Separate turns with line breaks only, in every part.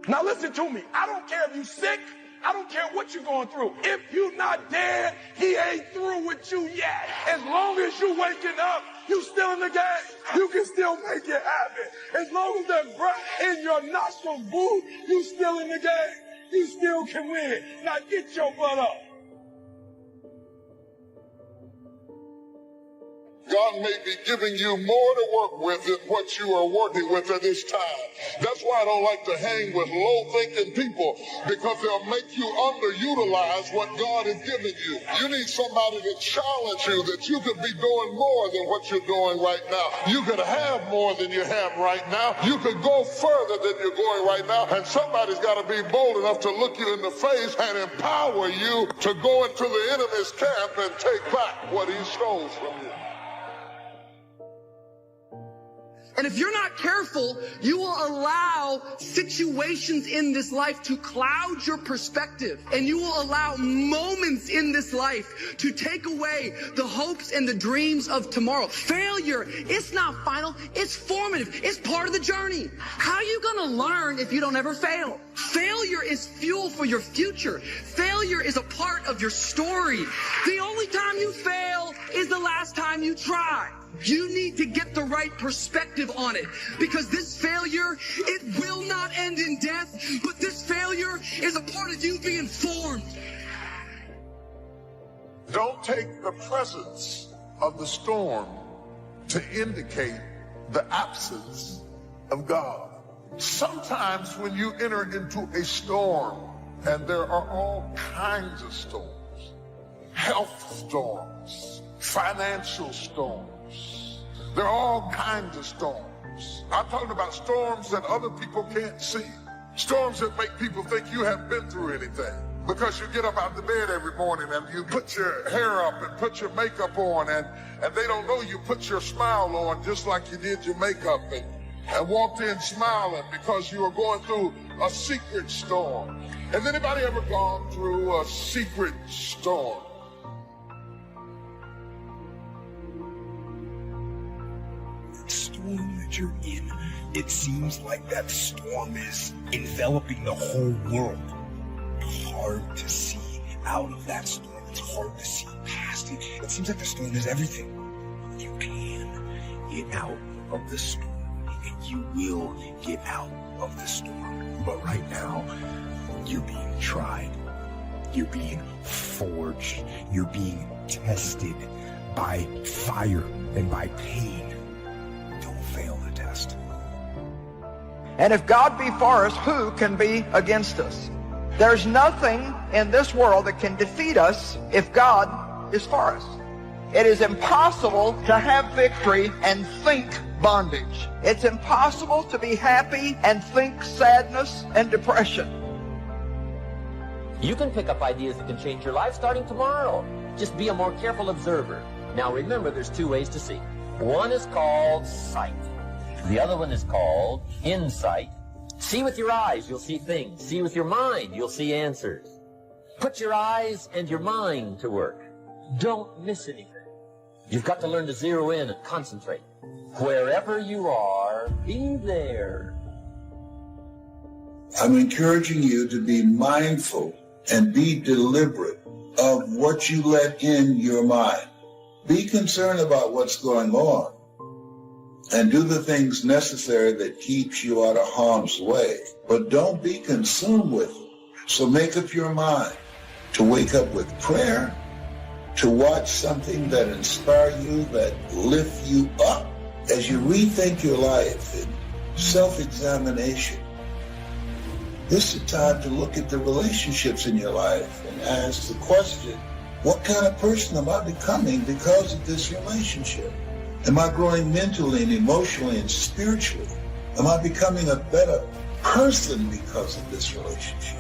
Now listen to me. I don't care if you're sick. I don't care what you're going through. If you're not dead, he ain't through with you yet. As long as you waking up, you still in the game. You can still make it happen. As long as that breath in your nostrils move, you still in the game. You still can win. Now get your butt up.
God may be giving you more to work with than what you are working with at this time. That's why I don't like to hang with low-thinking people, because they'll make you underutilize what God has given you. You need somebody to challenge you that you could be doing more than what you're doing right now. You could have more than you have right now. You could go further than you're going right now. And somebody's got to be bold enough to look you in the face and empower you to go into the enemy's camp and take back what he stole from you.
And if you're not careful, you will allow situations in this life to cloud your perspective. And you will allow moments in this life to take away the hopes and the dreams of tomorrow. Failure, it's not final, it's formative. It's part of the journey. How are you going to learn if you don't ever fail? Failure is fuel for your future. Failure is a part of your story. The only time you fail is the last time you try. You need to get the right perspective on it, because this failure, it will not end in death, but this failure is a part of you being formed.
Don't take the presence of the storm to indicate the absence of God. Sometimes when you enter into a storm, and there are all kinds of storms, health storms, financial storms, there are all kinds of storms. I'm talking about storms that other people can't see. Storms that make people think you haven't been through anything. Because you get up out of the bed every morning and you put your hair up and put your makeup on, and they don't know you put your smile on just like you did your makeup, and walked in smiling because you were going through a secret storm. Has anybody ever gone through a secret storm?
Storm that you're in, it seems like that storm is enveloping the whole world. It's hard to see out of that storm. It's hard to see past it. It seems like the storm is everything. You can get out of the storm, and you will get out of the storm. But right now, you're being tried. You're being forged. You're being tested by fire and by pain. Fail the test.
And if God be for us, who can be against us? There's nothing in this world that can defeat us if God is for us. It is impossible to have victory and think bondage. It's impossible to be happy and think sadness and depression.
You can pick up ideas that can change your life starting tomorrow. Just be a more careful observer. Now remember, there's two ways to see. One is called sight. The other one is called insight. See with your eyes, you'll see things. See with your mind, you'll see answers. Put your eyes and your mind to work. Don't miss anything. You've got to learn to zero in and concentrate. Wherever you are, be there.
I'm encouraging you to be mindful and be deliberate of what you let in your mind. Be concerned about what's going on and do the things necessary that keeps you out of harm's way. But don't be consumed with it. So make up your mind to wake up with prayer, to watch something that inspires you, that lifts you up as you rethink your life in self-examination. This is a time to look at the relationships in your life and ask the question, what kind of person am I becoming because of this relationship? Am I growing mentally and emotionally and spiritually? Am I becoming a better person because of this relationship?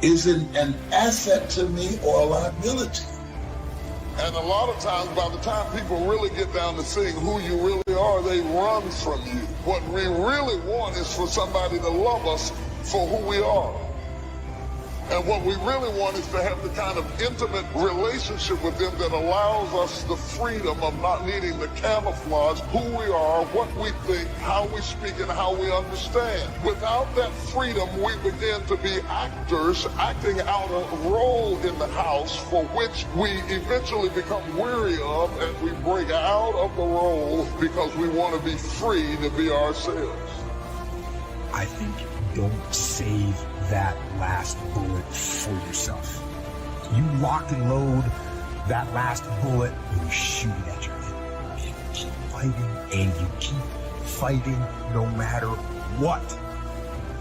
Is it an asset to me or a liability?
And a lot of times, by the time people really get down to seeing who you really are, they run from you. What we really want is for somebody to love us for who we are. And what we really want is to have the kind of intimate relationship with them that allows us the freedom of not needing to camouflage who we are, what we think, how we speak, and how we understand. Without that freedom, we begin to be actors acting out a role in the house for which we eventually become weary of, and we break out of the role because we want to be free to be ourselves.
I think don't save that last bullet for yourself. You lock and load that last bullet and you shoot it at your enemy. And you keep fighting and you keep fighting no matter what.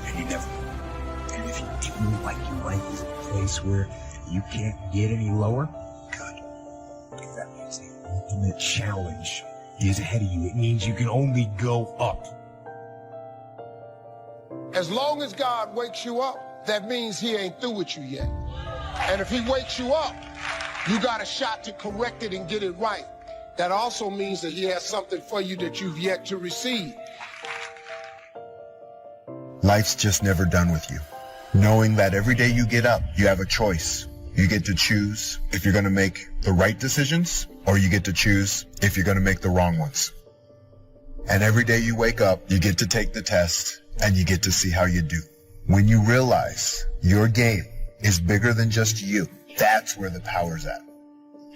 And you never know. And if you feel like your life is a place where you can't get any lower, good. Because that means the ultimate challenge is ahead of you. It means you can only go up.
As long as God wakes you up, that means he ain't through with you yet. And if he wakes you up, you got a shot to correct it and get it right. That also means that he has something for you that you've yet to receive.
Life's just never done with you. Knowing that every day you get up, you have a choice. You get to choose if you're going to make the right decisions, or you get to choose if you're going to make the wrong ones. And every day you wake up, you get to take the test, and you get to see how you do. When you realize your game is bigger than just you, that's where the power's at.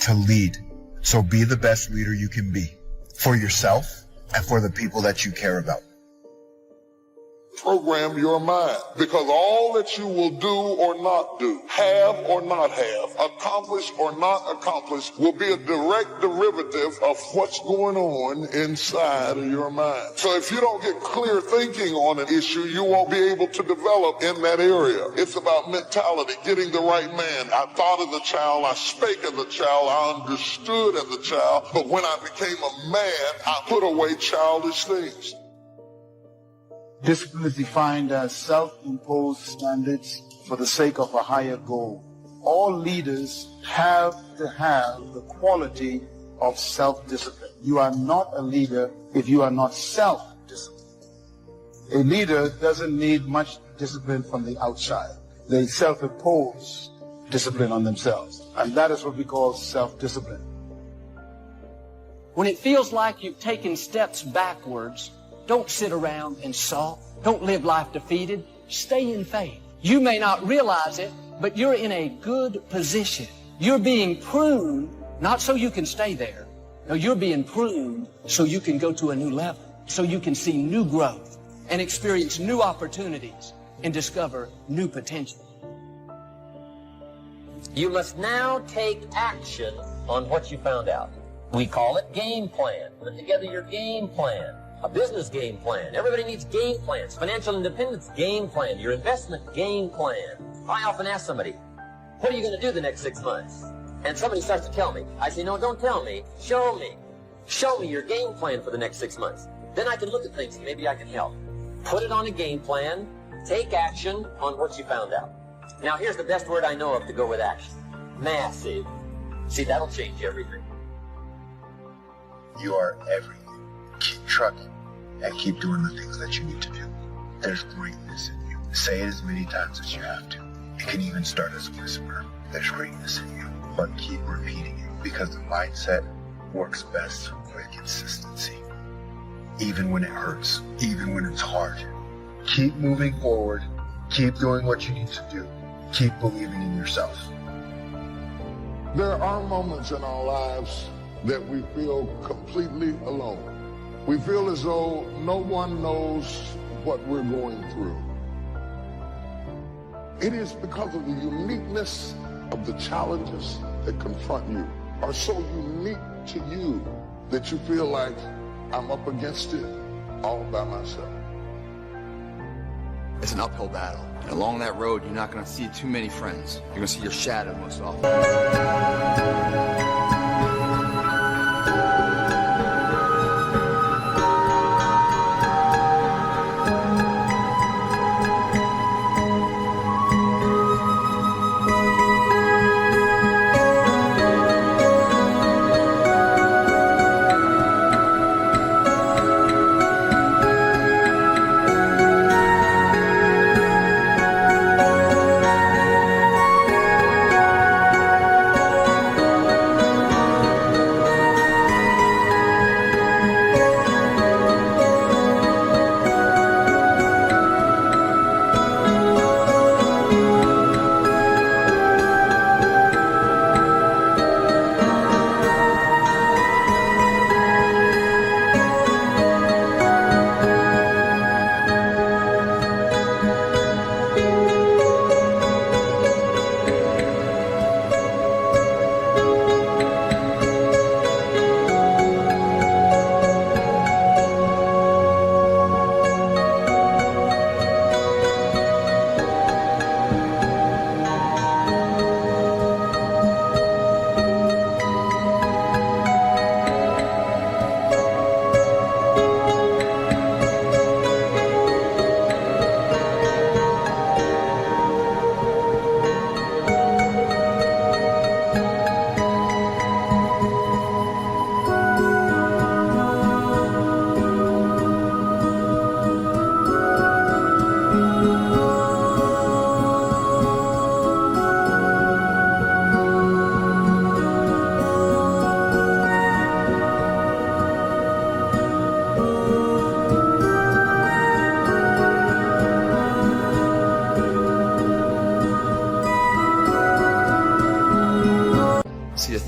To lead. So be the best leader you can be. For yourself and for the people that you care about.
Program your mind, because all that you will do or not do, have or not have, accomplish or not accomplish, will be a direct derivative of what's going on inside of your mind. So if you don't get clear thinking on an issue, you won't be able to develop in that area. It's about mentality, getting the right man. I thought of the child, I spake of the child, I understood of the child, but when I became a man, I put away childish things.
Discipline is defined as self-imposed standards for the sake of a higher goal. All leaders have to have the quality of self-discipline. You are not a leader if you are not self-disciplined. A leader doesn't need much discipline from the outside. They self-impose discipline on themselves. And that is what we call self-discipline.
When it feels like you've taken steps backwards, don't sit around and sulk. Don't live life defeated. Stay in faith. You may not realize it, but you're in a good position. You're being pruned, not so you can stay there. No, you're being pruned so you can go to a new level, so you can see new growth and experience new opportunities and discover new potential.
You must now take action on what you found out. We call it game plan. Put together your game plan. A business game plan. Everybody needs game plans. Financial independence game plan. Your investment game plan. I often ask somebody, what are you going to do the next 6 months? And somebody starts to tell me. I say, no, don't tell me. Show me. Show me your game plan for the next 6 months. Then I can look at things and maybe I can help. Put it on a game plan. Take action on what you found out. Now here's the best word I know of to go with action. Massive. See, that'll change everything.
You are everything. Keep trucking and keep doing the things that you need to do. There's greatness in you. Say it as many times as you have to. It can even start as a whisper. There's greatness in you, but keep repeating it because the mindset works best with consistency. Even when it hurts, even when it's hard. Keep moving forward. Keep doing what you need to do. Keep believing in yourself.
There are moments in our lives that we feel completely alone. We feel as though no one knows what we're going through. It is because of the uniqueness of the challenges that confront you are so unique to you that you feel like I'm up against it all by myself.
It's an uphill battle. And along that road, you're not going to see too many friends. You're going to see your shadow most often.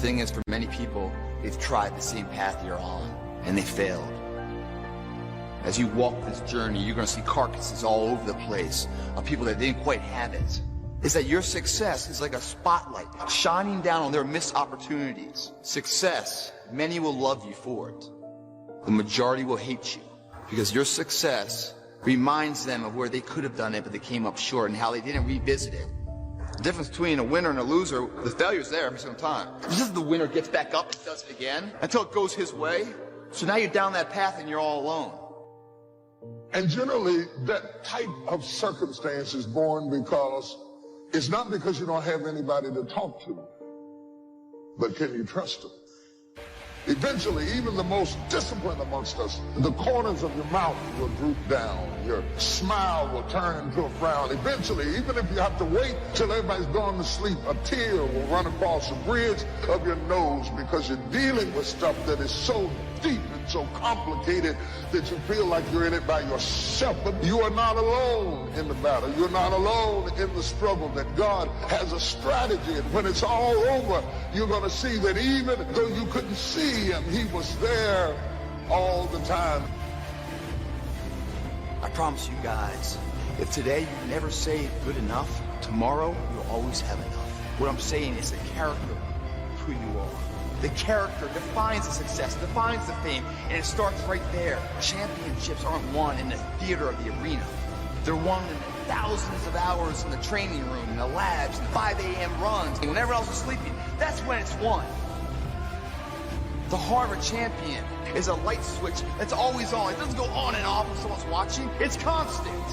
thing is, for many people, they've tried the same path you're on, and they failed. As you walk this journey, you're going to see carcasses all over the place of people that didn't quite have it. Is that your success is like a spotlight shining down on their missed opportunities. Success, many will love you for it. The majority will hate you because your success reminds them of where they could have done it, but they came up short, and how they didn't revisit it. The difference between a winner and a loser, the failure's there every single time. It's just the winner gets back up and does it again until it goes his way. So now you're down that path and you're all alone.
And generally, that type of circumstance is born because it's not because you don't have anybody to talk to, but can you trust them? Eventually, even the most disciplined amongst us, the corners of your mouth will droop down. Your smile will turn into a frown. Eventually, even if you have to wait till everybody's gone to sleep, a tear will run across the bridge of your nose because you're dealing with stuff that is so deep and so complicated that you feel like you're in it by yourself. But you are not alone in the battle. You're not alone in the struggle, that God has a strategy. And when it's all over, you're going to see that even though you couldn't see him, he was there all the time.
I promise you guys, if today you never say good enough, tomorrow you'll always have enough. What I'm saying is the character of who you are. The character defines the success, defines the fame, and it starts right there. Championships aren't won in the theater of the arena. They're won in the thousands of hours in the training room, in the labs, in the 5 a.m. runs, and when everyone else is sleeping. That's when it's won. The Harvard champion is a light switch that's always on. It doesn't go on and off when someone's watching. It's constant.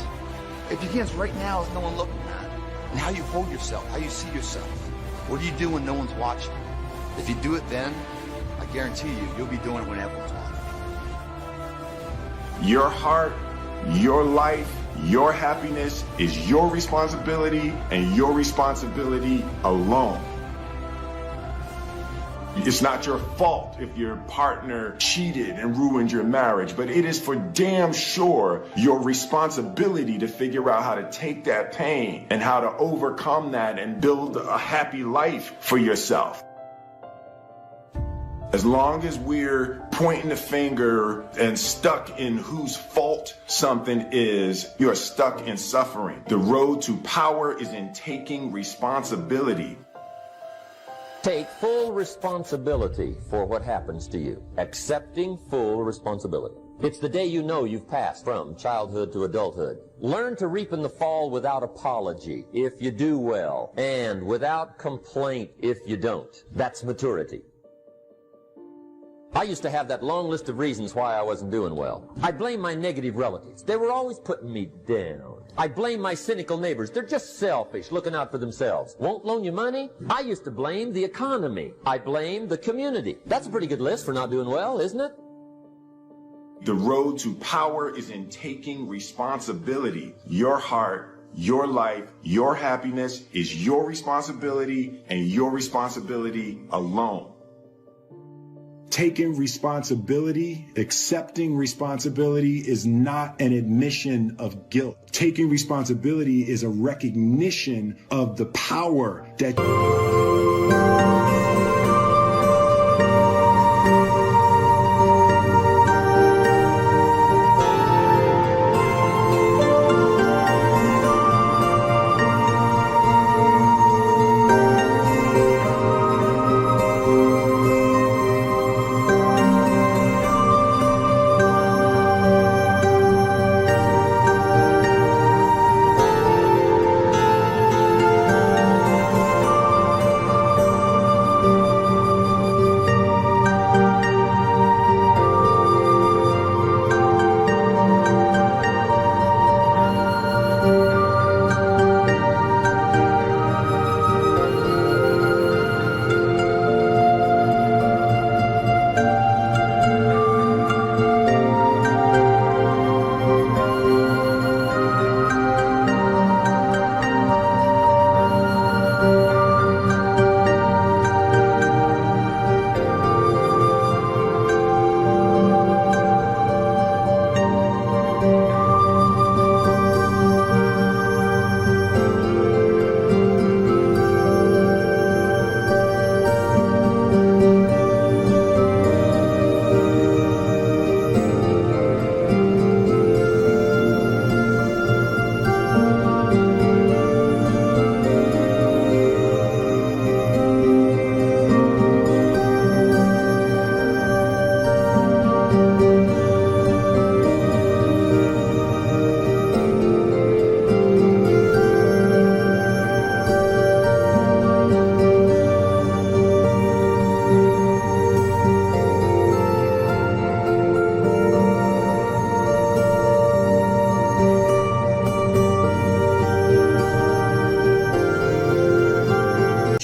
It begins right now with no one looking at. And how you hold yourself, how you see yourself. What do you do when no one's watching? If you do it then, I guarantee you, you'll be doing it when everyone's watching.
Your heart, your life, your happiness is your responsibility, and your responsibility alone. It's not your fault if your partner cheated and ruined your marriage, but it is for damn sure your responsibility to figure out how to take that pain and how to overcome that and build a happy life for yourself. As long as we're pointing the finger and stuck in whose fault something is, you're stuck in suffering. The road to power is in taking responsibility.
Take full responsibility for what happens to you. Accepting full responsibility. It's the day you know you've passed from childhood to adulthood. Learn to reap in the fall without apology if you do well, and without complaint if you don't. That's maturity. I used to have that long list of reasons why I wasn't doing well. I blame my negative relatives. They were always putting me down. I blame my cynical neighbors. They're just selfish, looking out for themselves. Won't loan you money? I used to blame the economy. I blame the community. That's a pretty good list for not doing well, isn't it?
The road to power is in taking responsibility. Your heart, your life, your happiness is your responsibility, and your responsibility alone.
Taking responsibility, accepting responsibility is not an admission of guilt. Taking responsibility is a recognition of the power that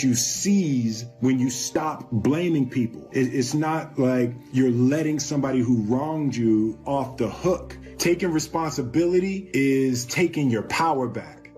what you seize when you stop blaming people. It's not like you're letting somebody who wronged you off the hook. Taking responsibility is taking your power back.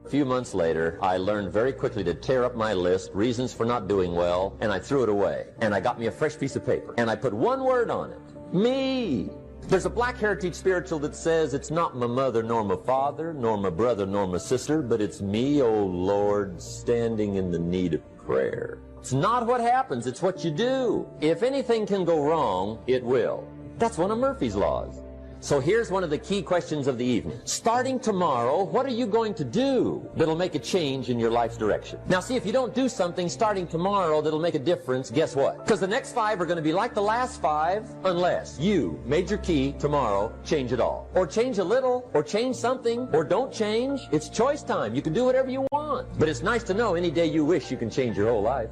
A few months later, I learned very quickly to tear up my list, reasons for not doing well, and I threw it away. And I got me a fresh piece of paper, and I put one word on it: me. There's a Black Heritage spiritual that says, it's not my mother nor my father, nor my brother nor my sister, but it's me, oh Lord, standing in the need of prayer. It's not what happens, it's what you do. If anything can go wrong, it will. That's one of Murphy's laws. So here's one of the key questions of the evening. Starting tomorrow, what are you going to do that'll make a change in your life's direction? Now see, if you don't do something starting tomorrow that'll make a difference, guess what? Because the next 5 are going to be like the last 5 unless you, major key, tomorrow, change it all. Or change a little, or change something, or don't change. It's choice time. You can do whatever you want. But it's nice to know any day you wish you can change your whole life.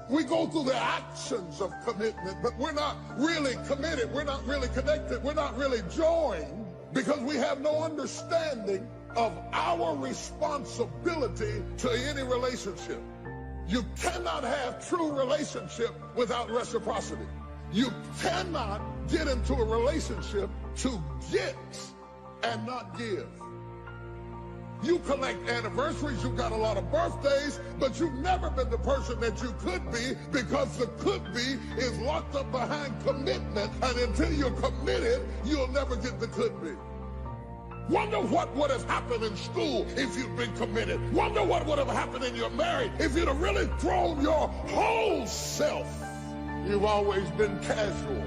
We go through the actions of commitment, but we're not really committed. We're not really connected. We're not really joined because we have no understanding of our responsibility to any relationship. You cannot have true relationship without reciprocity. You cannot get into a relationship to get and not give. You collect anniversaries, you've got a lot of birthdays, but you've never been the person that you could be because the could be is locked up behind commitment, and until you're committed, you'll never get the could be. Wonder what would have happened in school if you'd been committed. Wonder what would have happened in your marriage if you'd have really thrown your whole self. You've always been casual.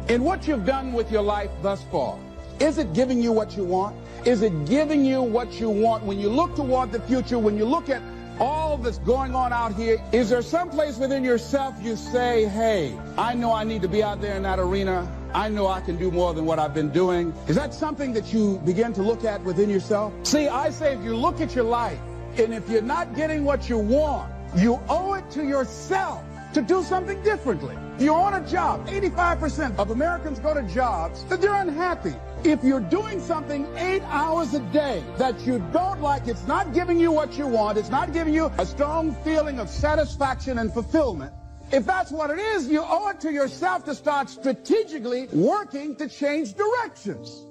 In what you've done with your life thus far, is it giving you what you want? Is it giving you what you want? When you look toward the future, when you look at all that's going on out here, is there some place within yourself you say, hey, I know I need to be out there in that arena. I know I can do more than what I've been doing. Is that something that you begin to look at within yourself? See, I say if you look at your life, and if you're not getting what you want, you owe it to yourself to do something differently. You're on a job. 85% of Americans go to jobs that they're unhappy. If you're doing something 8 hours a day that you don't like, it's not giving you what you want, it's not giving you a strong feeling of satisfaction and fulfillment. If that's what it is, you owe it to yourself to start strategically working to change directions.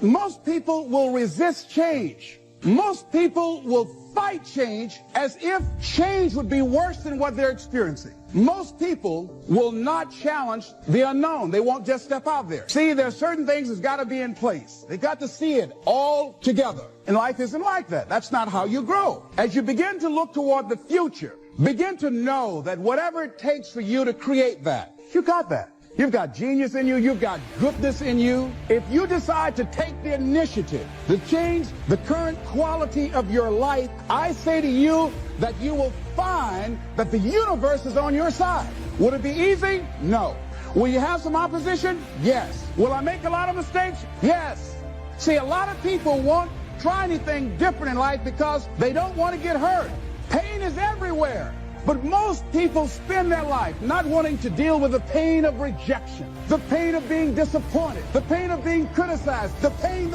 Most people will resist change. Most people will fight change as if change would be worse than what they're experiencing. Most people will not challenge the unknown. They won't just step out there. See, there are certain things that's got to be in place. They've got to see it all together. And life isn't like that. That's not how you grow. As you begin to look toward the future, begin to know that whatever it takes for you to create that, you got that. You've got genius in you. You've got goodness in you. If you decide to take the initiative to change the current quality of your life, I say to you that you will find that the universe is on your side. Will it be easy? No. Will you have some opposition? Yes. Will I make a lot of mistakes? Yes. See, a lot of people won't try anything different in life because they don't want to get hurt. Pain is everywhere. But most people spend their life not wanting to deal with the pain of rejection, the pain of being disappointed, the pain of being criticized, the pain.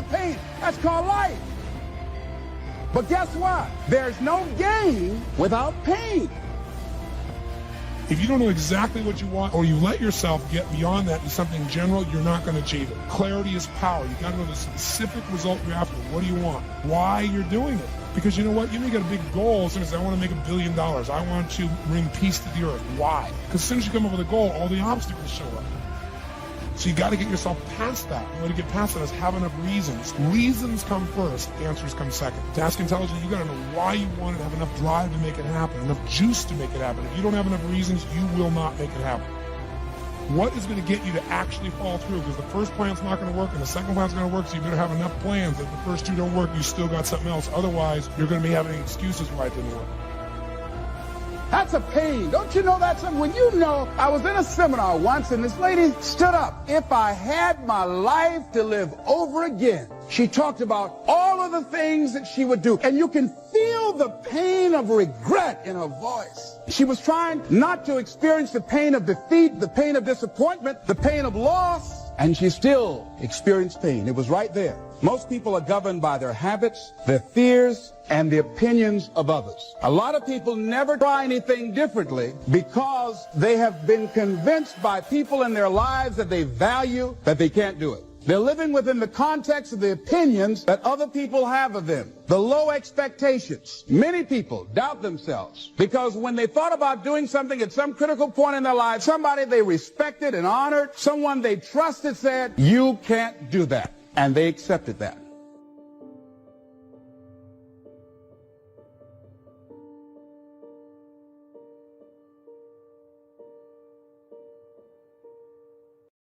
That's called life. But guess what? There's no gain without pain.
If you don't know exactly what you want, or you let yourself get beyond that to something general, you're not going to achieve it. Clarity is power. You got to know the specific result you're after. What do you want? Why you're doing it? Because you know what? You may get a big goal as soon as I want to make $1 billion. I want to bring peace to the earth. Why? Because as soon as you come up with a goal, all the obstacles show up. So you got to get yourself past that. The way to get past that is have enough reasons. Reasons come first, answers come second. To ask intelligently, you got to know why you want it, have enough drive to make it happen, enough juice to make it happen. If you don't have enough reasons, you will not make it happen. What is going to get you to actually fall through? Because the first plan's not going to work and the second plan's going to work, so you better have enough plans. If the first two don't work, you still got something else. Otherwise, you're going to be having excuses why it didn't work.
That's a pain. Don't you know that's something? When you know, I was in a seminar once and this lady stood up. If I had my life to live over again, she talked about all of the things that she would do. And you can feel the pain of regret in her voice. She was trying not to experience the pain of defeat, the pain of disappointment, the pain of loss, and she still experienced pain. It was right there.
Most people are governed by their habits, their fears, and the opinions of others. A lot of people never try anything differently because they have been convinced by people in their lives that they value that they can't do it. They're living within the context of the opinions that other people have of them. The low expectations. Many people doubt themselves because when they thought about doing something at some critical point in their life, somebody they respected and honored, someone they trusted said, "You can't do that." And they accepted that.